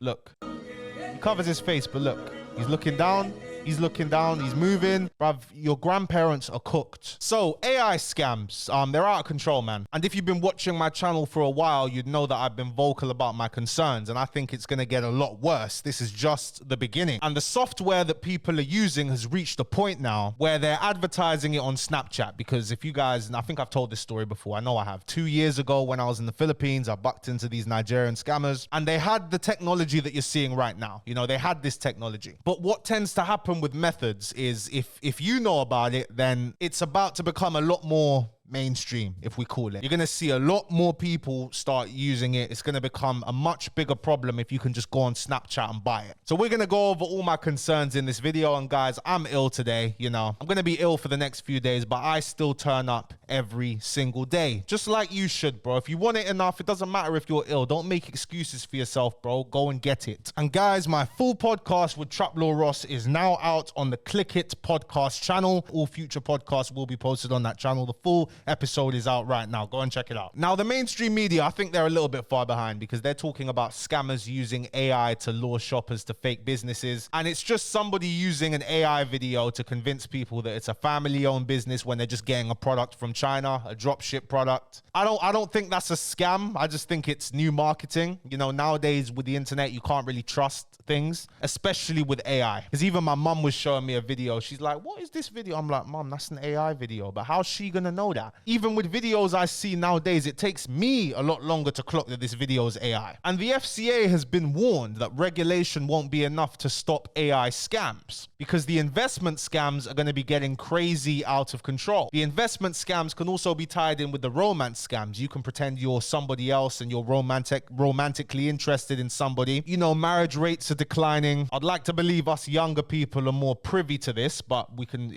Look. He covers his face, but look. He's looking down. He's looking down, he's moving. Bruv, your grandparents are cooked. So, AI scams, they're out of control, man. And if you've been watching my channel for a while, you'd know that I've been vocal about my concerns, and I think it's gonna get a lot worse. This is just the beginning. And the software that people are using has reached a point now where they're advertising it on Snapchat, because if you guys, and I think I've told this story before, I know I have. 2 years ago when I was in the Philippines, I bucked into these Nigerian scammers, and they had the technology that you're seeing right now. You know, they had this technology. But what tends to happen with methods is if you know about it, then it's about to become a lot more mainstream, if we call it. You're gonna see a lot more people start using it. It's gonna become a much bigger problem if you can just go on Snapchat and buy it. So we're gonna go over all my concerns in this video. And guys, I'm ill today, you know. I'm gonna be ill for the next few days, but I still turn up every single day, just like you should, bro. If you want it enough, it doesn't matter if you're ill. Don't make excuses for yourself, bro. Go and get it. And guys, my full podcast with Traplaw Ross is now out on the Click It podcast channel. All future podcasts will be posted on that channel. The full episode is out right now. Go and check it out. Now, the mainstream media, I think they're a little bit far behind, because they're talking about scammers using AI to lure shoppers to fake businesses. And it's just somebody using an AI video to convince people that it's a family-owned business when they're just getting a product from China, a dropship product. I don't think that's a scam. I just think it's new marketing. You know, nowadays with the internet, you can't really trust things, especially with AI. Because even my mum was showing me a video. She's like, what is this video? I'm like, Mum, that's an AI video. But how's she gonna know that? Even with videos I see nowadays, it takes me a lot longer to clock that this video is AI. And the FCA has been warned that regulation won't be enough to stop AI scams, because the investment scams are going to be getting crazy out of control. The investment scams can also be tied in with the romance scams. You can pretend you're somebody else and you're romantically interested in somebody. You know, marriage rates are declining. I'd like to believe us younger people are more privy to this, but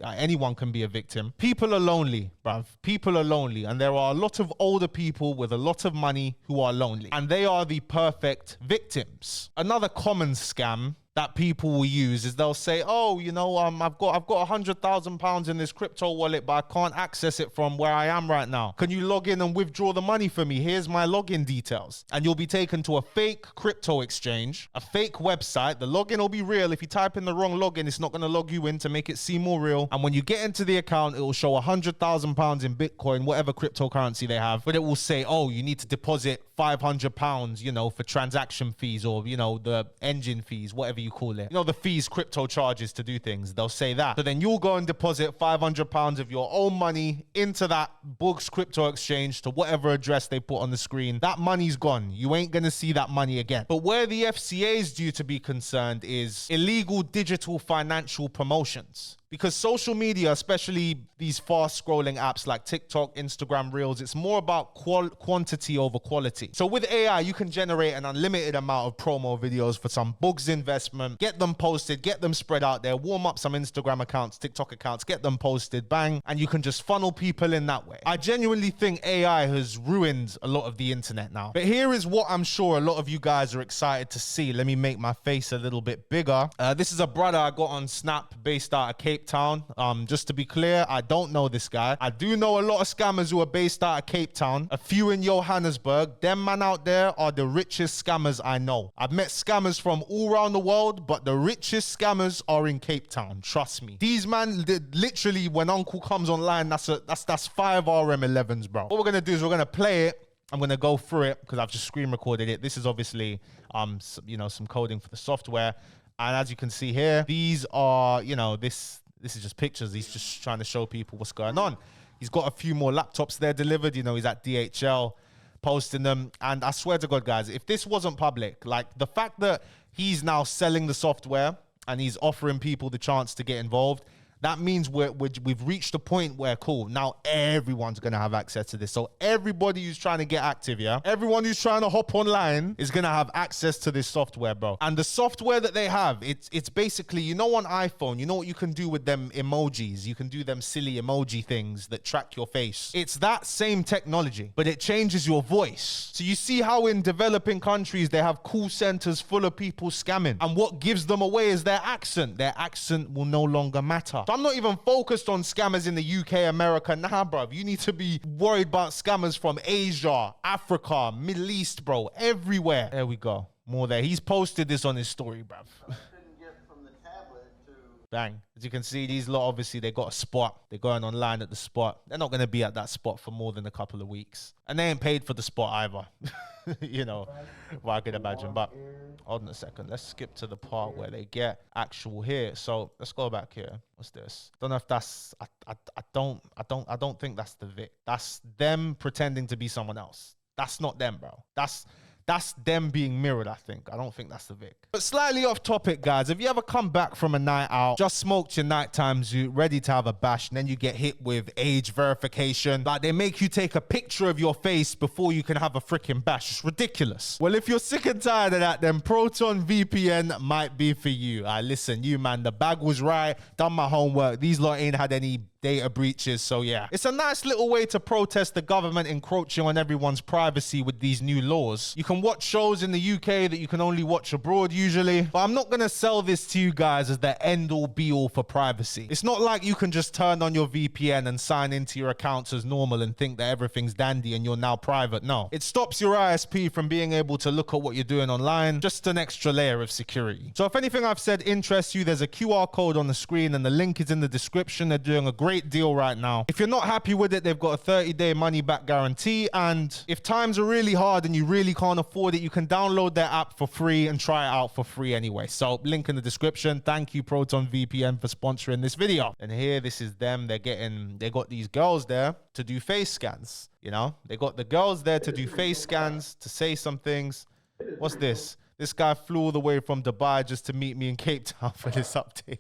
anyone can be a victim. People are lonely, bruv. People are lonely, and there are a lot of older people with a lot of money who are lonely, and they are the perfect victims. Another common scam that people will use is they'll say, oh, you know, I've got £100,000 in this crypto wallet, but I can't access it from where I am right now. Can you log in and withdraw the money for me? Here's my login details. And you'll be taken to a fake crypto exchange, a fake website. The login will be real. If you type in the wrong login, it's not going to log you in to make it seem more real. And when you get into the account, it will show £100,000 in Bitcoin, whatever cryptocurrency they have. But it will say, oh, you need to deposit £500, you know, for transaction fees, or, you know, the engine fees, whatever you call it. You know, the fees crypto charges to do things. They'll say that. So then you'll go and deposit £500 of your own money into that Books crypto exchange to whatever address they put on the screen. That money's gone. You ain't gonna see that money again. But where the FCA is due to be concerned is illegal digital financial promotions. Because social media, especially these fast scrolling apps like TikTok, Instagram Reels, it's more about quantity over quality. So with AI, you can generate an unlimited amount of promo videos for some bugs investment, get them posted, get them spread out there, warm up some Instagram accounts, TikTok accounts, get them posted, bang, and you can just funnel people in that way. I genuinely think AI has ruined a lot of the internet now. But here is what I'm sure a lot of you guys are excited to see. Let me make my face a little bit bigger. This is a brother I got on Snap based out of Cape Town. Just to be clear, I don't know this guy. I do know a lot of scammers who are based out of Cape Town, a few in Johannesburg. Them man out there are the richest scammers I know. I've met scammers from all around the world, but the richest scammers are in Cape Town. Trust me. These man, literally, when Uncle comes online, that's 5 RM11s, bro. What we're gonna do is we're gonna play it. I'm gonna go through it because I've just screen recorded it. This is obviously, you know, some coding for the software. And as you can see here, these are, you know, this is just pictures. He's just trying to show people what's going on. He's got a few more laptops there delivered. You know, he's at DHL posting them. And I swear to God, guys, if this wasn't public, like the fact that he's now selling the software and he's offering people the chance to get involved, that means we've reached a point where, cool, now everyone's going to have access to this. So everybody who's trying to get active, yeah, everyone who's trying to hop online is going to have access to this software, bro. And the software that they have, it's basically, you know, on iPhone, you know what you can do with them emojis? You can do them silly emoji things that track your face. It's that same technology, but it changes your voice. So you see how in developing countries, they have call centers full of people scamming. And what gives them away is their accent. Their accent will no longer matter. So I'm not even focused on scammers in the UK, America. Nah, bro. You need to be worried about scammers from Asia, Africa, Middle East, bro. Everywhere. There we go. More there. He's posted this on his story, bruv. Couldn't get from the tablet to... Bang. As you can see, these lot, obviously, they got a spot. They're going online at the spot. They're not going to be at that spot for more than a couple of weeks. And they ain't paid for the spot either. You know, well, I can imagine. But hold on a second. Let's skip to the part where they get actual here. So let's go back here. What's this? Don't know if that's... I don't think that's the Vic. That's them pretending to be someone else. That's not them, bro. That's them being mirrored, I think. I don't think that's the Vic. But slightly off topic, guys. Have you ever come back from a night out, just smoked your nighttime zoot, ready to have a bash, and then you get hit with age verification? Like, they make you take a picture of your face before you can have a freaking bash. It's ridiculous. Well, if you're sick and tired of that, then Proton VPN might be for you. Listen, you, man, the bag was right. Done my homework. These lot ain't had any data breaches, so yeah. It's a nice little way to protest the government encroaching on everyone's privacy with these new laws. You can watch shows in the UK that you can only watch abroad usually, but I'm not gonna sell this to you guys as the end-all be-all for privacy. It's not like you can just turn on your VPN and sign into your accounts as normal and think that everything's dandy and you're now private. No. It stops your ISP from being able to look at what you're doing online, just an extra layer of security. So if anything I've said interests you, there's a QR code on the screen and the link is in the description. They're doing a great deal right now. If you're not happy with it, they've got a 30-day money-back guarantee, and if times are really hard and you really can't afford it, you can download their app for free and try it out for free anyway. So link in the description. Thank you, Proton VPN, for sponsoring this video. And here, this is them. They got these girls there to do face scans. You know, they got the girls there to do face scans, to say some things. What's this? This guy flew all the way from Dubai just to meet me in Cape Town for this update.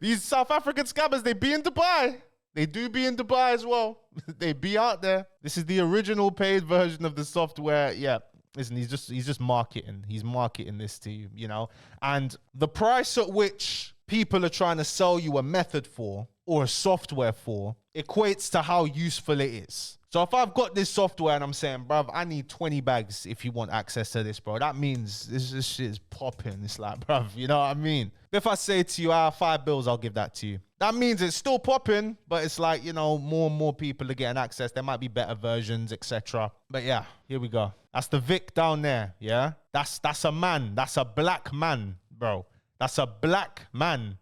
These South African scammers, they be in Dubai. They do be in Dubai as well. They be out there. This is the original paid version of the software. Yeah, listen, he's just marketing. He's marketing this to you, you know. And the price at which people are trying to sell you a method for or a software for equates to how useful it is. So if I've got this software and I'm saying, bruv, I need 20 bags if you want access to this, bro, that means this shit is popping. It's like, bruv, you know what I mean? If I say to you, $5, I'll give that to you. That means it's still popping, but it's like, you know, more and more people are getting access. There might be better versions, etc. But yeah, here we go. That's the Vic down there, yeah? That's a man. That's a black man, bro. That's a black man.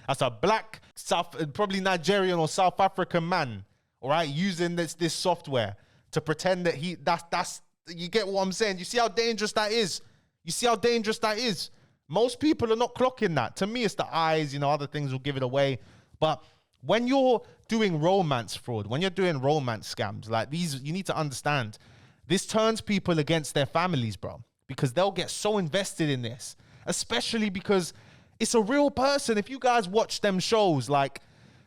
That's a black, probably Nigerian or South African man. All right, using this software to pretend that that's you get what I'm saying? You see how dangerous that is? You see how dangerous that is? Most people are not clocking that. To me, it's the eyes, you know, other things will give it away. But when you're doing romance fraud, when you're doing romance scams like these, you need to understand, this turns people against their families, bro, because they'll get so invested in this, especially because it's a real person. If you guys watch them shows like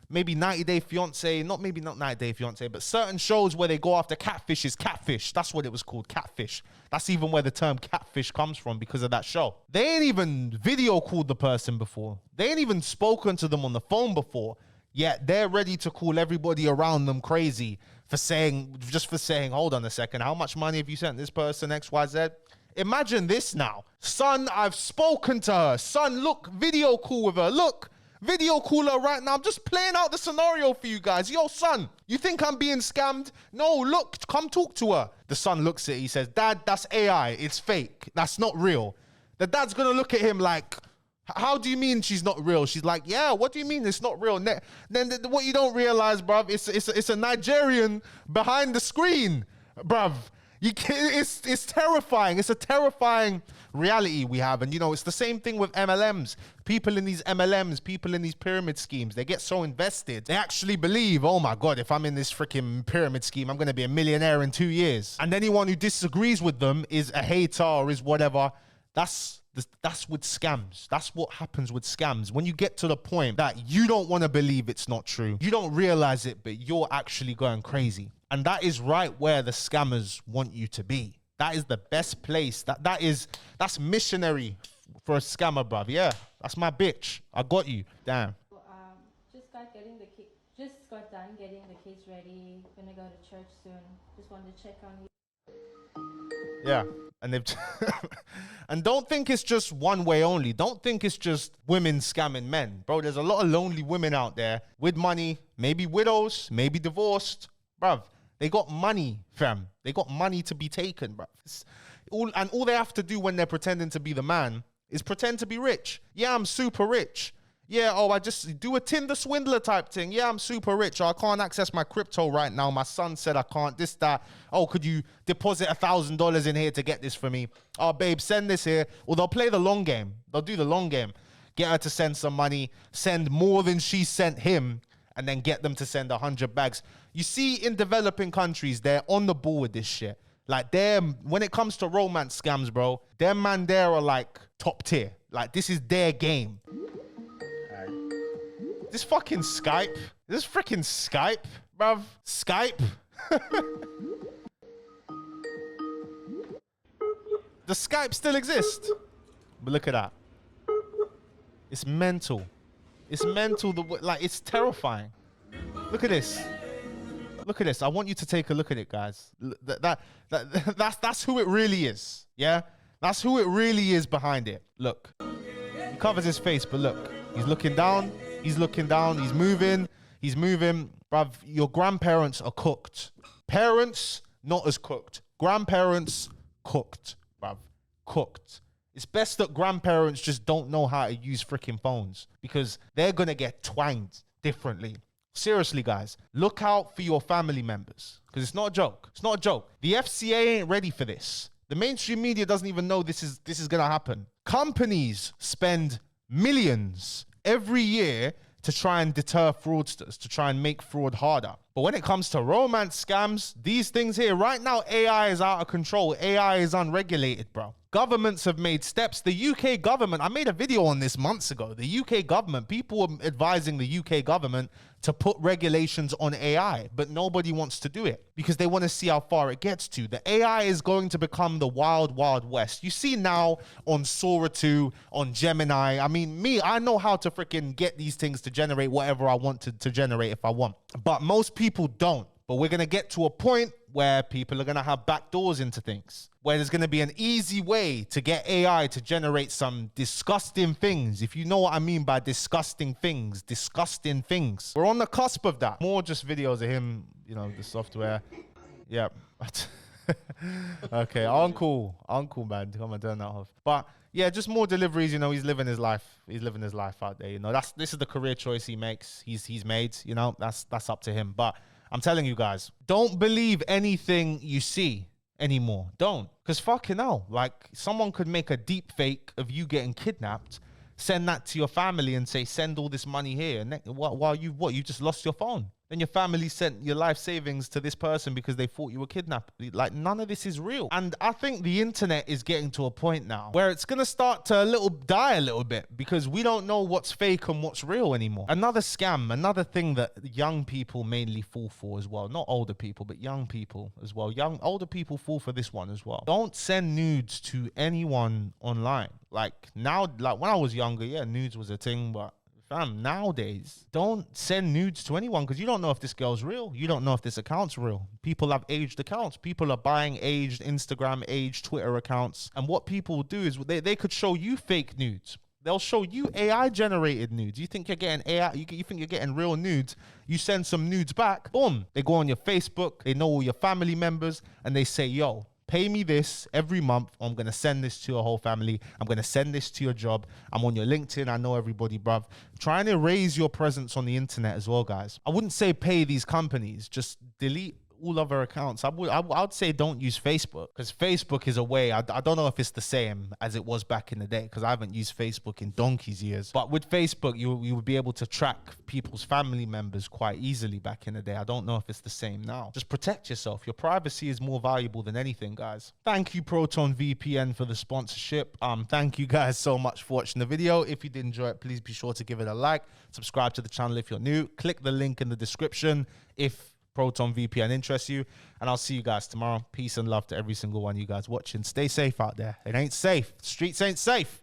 maybe 90 Day Fiance, not 90 Day Fiance, but certain shows where they go after catfishes, catfish. That's what it was called, catfish. That's even where the term catfish comes from because of that show. They ain't even video called the person before. They ain't even spoken to them on the phone before. Yet they're ready to call everybody around them crazy for saying, hold on a second, how much money have you sent this person, XYZ? Imagine this now. Son, I've spoken to her. Son, look, video call with her. Look. Video caller right now. I'm just playing out the scenario for you guys. Yo, son, you think I'm being scammed? No, look, come talk to her. The son looks at it. He says, Dad, that's AI. It's fake. That's not real. The dad's going to look at him like, how do you mean she's not real? She's like, yeah, what do you mean it's not real? Then what you don't realize, bruv, it's a Nigerian behind the screen, bruv. It's terrifying. It's a terrifying reality we have. And, you know, it's the same thing with MLMs. People in these MLMs, people in these pyramid schemes, they get so invested. They actually believe, oh, my God, if I'm in this freaking pyramid scheme, I'm going to be a millionaire in 2 years. And anyone who disagrees with them is a hater or is whatever. That's with scams. That's what happens with scams. When you get to the point that you don't want to believe it's not true, you don't realize it, but you're actually going crazy. And that is right where the scammers want you to be. That is the best place. That's missionary for a scammer, bruv. Yeah, that's my bitch. I got you. Damn. Just got done getting the kids ready. Gonna go to church soon. Just wanted to check on you. Yeah. And they've and don't think it's just one way only. Don't think it's just women scamming men. Bro, there's a lot of lonely women out there with money, maybe widows, maybe divorced. Bruv, they got money, fam. They got money to be taken, bruv. All they have to do when they're pretending to be the man is pretend to be rich. Yeah, I'm super rich. Yeah, oh, I just do a Tinder swindler type thing. Yeah, I'm super rich. Oh, I can't access my crypto right now. My son said I can't, this, that. Oh, could you deposit $1,000 in here to get this for me? Oh, babe, send this here. Or they'll play the long game. They'll do the long game. Get her to send some money, send more than she sent him, and then get them to send 100 bags. You see, in developing countries, they're on the ball with this shit. Like, when it comes to romance scams, bro, them man there are like top tier. Like, this is their game. This fucking Skype. This freaking Skype, bruv. Skype. Does Skype still exist? But look at that. It's mental. It's mental. Like, it's terrifying. Look at this. Look at this. I want you to take a look at it, guys. That's who it really is. Yeah? That's who it really is behind it. Look. He covers his face, but look. He's looking down. He's looking down. He's moving. He's moving. Bruv, your grandparents are cooked. Parents, not as cooked. Grandparents, cooked. Bruv, cooked. It's best that grandparents just don't know how to use freaking phones because they're going to get twanged differently. Seriously, guys, look out for your family members because it's not a joke. It's not a joke. The FCA ain't ready for this. The mainstream media doesn't even know this is going to happen. Companies spend millions every year to try and deter fraudsters, to try and make fraud harder. But when it comes to romance scams, these things here, right now, AI is out of control. AI is unregulated, bro. Governments have made steps. The UK government, I made a video on this months ago. The UK government, people were advising the UK government to put regulations on AI, but nobody wants to do it because they want to see how far it gets to. The AI is going to become the wild, wild west. You see now on Sora 2, on Gemini, I mean, I know how to freaking get these things to generate whatever I want to generate if I want. But most people don't. But we're going to get to a point where people are going to have backdoors into things, where there's going to be an easy way to get AI to generate some disgusting things. If you know what I mean by disgusting things. We're on the cusp of that. More just videos of him, you know, the software. Yeah. Okay, uncle, man, come on, turn that off. But yeah, just more deliveries. You know, he's living his life. He's living his life out there. You know, this is the career choice he makes. He's made. You know, that's up to him. But I'm telling you guys, don't believe anything you see anymore. Don't. Because fucking hell, like, someone could make a deep fake of you getting kidnapped, send that to your family and say, send all this money here. And while you just lost your phone. Then your family sent your life savings to this person because they thought you were kidnapped. Like, none of this is real. And I think the internet is getting to a point now where it's going to start to die a little bit because we don't know what's fake and what's real anymore. Another scam, another thing that young people mainly fall for as well. Not older people, but young people as well. Older people fall for this one as well. Don't send nudes to anyone online. Like now, like when I was younger, yeah, nudes was a thing, but nowadays, don't send nudes to anyone because you don't know if this girl's real. You don't know if this account's real. People have aged accounts. People are buying aged Instagram, aged Twitter accounts. And what people do is they could show you fake nudes. They'll show you AI generated nudes. You think you're getting AI, you think you're getting real nudes. You send some nudes back, boom. They go on your Facebook. They know all your family members and they say, yo, pay me this every month. I'm going to send this to your whole family. I'm going to send this to your job. I'm on your LinkedIn. I know everybody, bruv. Trying to raise your presence on the internet as well, guys. I wouldn't say pay these companies. Just delete all other accounts. I would say don't use Facebook because Facebook is a way. I don't know if it's the same as it was back in the day because I haven't used Facebook in donkey's years. But with Facebook, you would be able to track people's family members quite easily back in the day. I don't know if it's the same now. Just protect yourself. Your privacy is more valuable than anything, guys. Thank you, Proton VPN, for the sponsorship. Thank you guys so much for watching the video. If you did enjoy it, please be sure to give it a like. Subscribe to the channel if you're new. Click the link in the description if Proton VPN interests you, and I'll see you guys tomorrow. Peace and love to every single one of you guys watching. Stay safe out there. It ain't safe. The streets ain't safe.